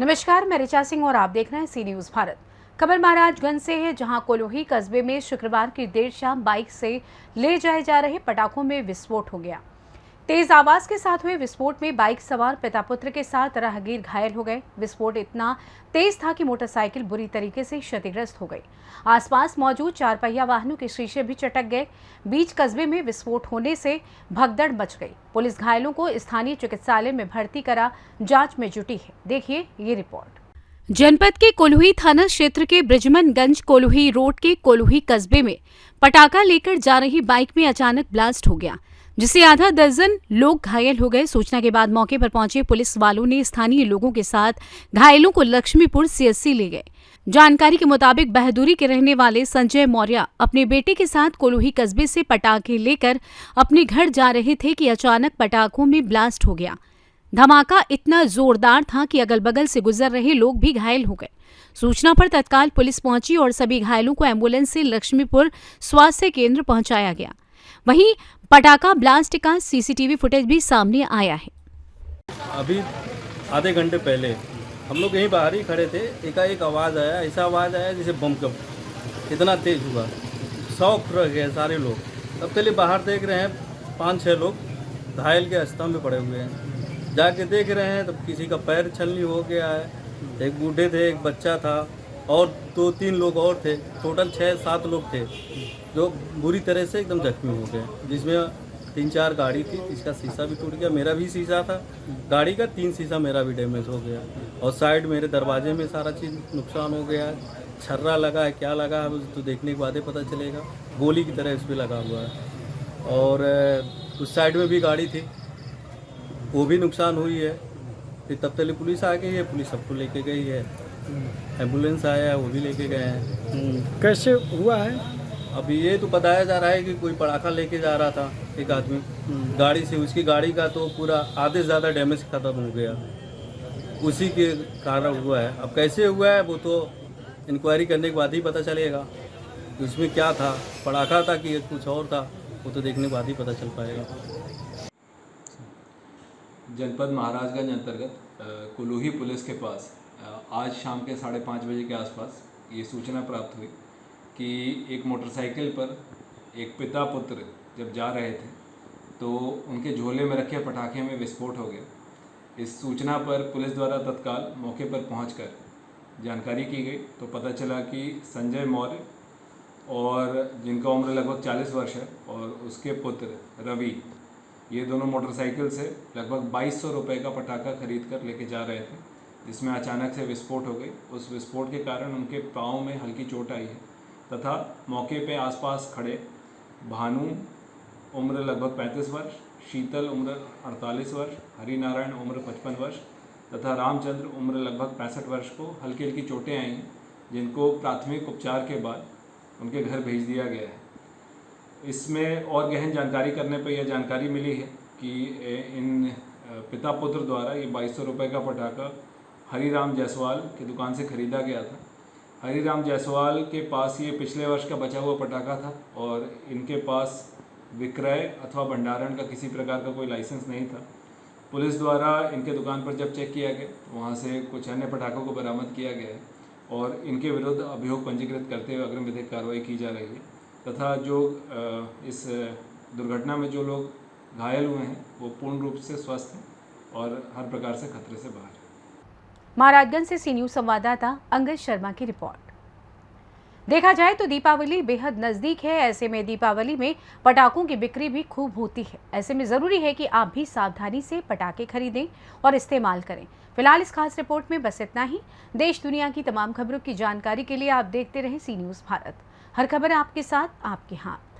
नमस्कार, मैं ऋचा सिंह और आप देख रहे हैं सी न्यूज भारत। खबर महाराजगंज से है, जहां कोलोही कस्बे में शुक्रवार की देर शाम बाइक से ले जाए जा रहे पटाखों में विस्फोट हो गया। तेज आवाज के साथ हुए विस्फोट में बाइक सवार पिता पुत्र के साथ राहगीर घायल हो गए। विस्फोट इतना तेज था कि मोटरसाइकिल बुरी तरीके से क्षतिग्रस्त हो गई। आसपास मौजूद 4 पहिया वाहनों के शीशे भी चटक गए। बीच कस्बे में विस्फोट होने से भगदड़ मच गई। पुलिस घायलों को स्थानीय चिकित्सालय में भर्ती करा जांच में जुटी है। देखिए ये रिपोर्ट। जनपद के कोल्हुई थाना क्षेत्र के ब्रिजमनगंज कोल्हुई रोड के कोल्हुई कस्बे में पटाखा लेकर जा रही बाइक में अचानक ब्लास्ट हो गया, जिससे आधा दर्जन लोग घायल हो गए। सूचना के बाद मौके पर पहुंचे पुलिस वालों ने स्थानीय लोगों के साथ घायलों को लक्ष्मीपुर सीएचसी ले गए। जानकारी के मुताबिक बहादुरी के रहने वाले संजय मौर्य अपने बेटे के साथ कोल्हुई कस्बे से पटाखे लेकर अपने घर जा रहे थे कि अचानक पटाखों में ब्लास्ट हो गया। धमाका इतना जोरदार था कि अगल बगल से गुजर रहे लोग भी घायल हो गए। सूचना पर तत्काल पुलिस पहुंची और सभी घायलों को एम्बुलेंस से लक्ष्मीपुर स्वास्थ्य केंद्र पहुंचाया गया। वहीं पटाखा ब्लास्ट का सीसीटीवी फुटेज भी सामने आया है। अभी आधे घंटे पहले हम लोग यहीं बाहर ही खड़े थे, एकाएक आवाज़ आया, ऐसा आवाज़ आया जैसे बम का, इतना तेज हुआ, शौक रह गए सारे लोग। तब पहले बाहर देख रहे हैं 5-6 लोग घायल के अवस्था में पड़े हुए हैं। जाके देख रहे हैं तब किसी का पैर छलनी हो गया है, एक बूढ़े थे, एक बच्चा था और 2-3 लोग और थे। टोटल 6-7 लोग थे जो बुरी तरह से एकदम जख्मी हो गए, जिसमें 3-4 गाड़ी थी, इसका शीशा भी टूट गया, मेरा भी शीशा था गाड़ी का, 3 शीशा मेरा भी डैमेज हो गया और साइड मेरे दरवाजे में सारा चीज़ नुकसान हो गया है। छर्रा लगा है, क्या लगा है तो देखने के बाद ही पता चलेगा। गोली की तरह इस पर लगा हुआ है और उस साइड में भी गाड़ी थी, वो भी नुकसान हुई है। फिर तब तक पुलिस आ गई है, पुलिस सबको लेके गई है, एम्बुलेंस आया है, वो भी लेके गए हैं। कैसे हुआ है? अभी ये तो बताया जा रहा है कि कोई पटाखा लेके जा रहा था एक आदमी गाड़ी से, उसकी गाड़ी का तो पूरा आधे से ज़्यादा डैमेज खत्म हो गया, उसी के कारण हुआ है। अब कैसे हुआ है वो तो इंक्वायरी करने के बाद ही पता चलेगा, उसमें क्या था, पटाखा था कि कुछ और था, वो तो देखने के बाद ही पता चल पाएगा। जनपद महाराजगंज अंतर्गत कोल्हुई पुलिस के पास आज शाम के 5:30 बजे के आसपास ये सूचना प्राप्त हुई कि एक मोटरसाइकिल पर एक पिता पुत्र जब जा रहे थे तो उनके झोले में रखे पटाखे में विस्फोट हो गया। इस सूचना पर पुलिस द्वारा तत्काल मौके पर पहुंचकर जानकारी की गई तो पता चला कि संजय मौर्य और जिनका उम्र लगभग 40 वर्ष है और उसके पुत्र रवि, ये दोनों मोटरसाइकिल से लगभग 2200 रुपये का पटाखा खरीद कर लेके जा रहे थे, जिसमें अचानक से विस्फोट हो गई। उस विस्फोट के कारण उनके पाँव में हल्की चोट आई है तथा मौके पे आसपास खड़े भानु उम्र लगभग 35 वर्ष, शीतल उम्र 48 वर्ष, हरिनारायण उम्र 55 वर्ष तथा रामचंद्र उम्र लगभग 65 वर्ष को हल्की हल्की चोटें आई हैं, जिनको प्राथमिक उपचार के बाद उनके घर भेज दिया गया है। इसमें और गहन जानकारी करने पर यह जानकारी मिली है कि इन पिता पुत्र द्वारा ये 2200 रुपये का पटाखा हरिराम जायसवाल की दुकान से ख़रीदा गया था। हरिराम जायसवाल के पास ये पिछले वर्ष का बचा हुआ पटाखा था और इनके पास विक्रय अथवा भंडारण का किसी प्रकार का कोई लाइसेंस नहीं था। पुलिस द्वारा इनके दुकान पर जब चेक किया गया तो वहाँ से कुछ अन्य पटाखों को बरामद किया गया है और इनके विरुद्ध अभियोग पंजीकृत करते हुए अग्रिम विधिक कार्रवाई की जा रही है तथा जो इस दुर्घटना में जो लोग घायल हुए हैं वो पूर्ण रूप से स्वस्थ हैं और हर प्रकार से खतरे से बाहर हैं। महाराजगंज से सी न्यूज संवाददाता अंगद शर्मा की रिपोर्ट। देखा जाए तो दीपावली बेहद नजदीक है, ऐसे में दीपावली में पटाखों की बिक्री भी खूब होती है। ऐसे में जरूरी है कि आप भी सावधानी से पटाखे खरीदें और इस्तेमाल करें। फिलहाल इस खास रिपोर्ट में बस इतना ही। देश दुनिया की तमाम खबरों की जानकारी के लिए आप देखते रहें सी न्यूज भारत। हर खबर आपके साथ, आपके हाथ।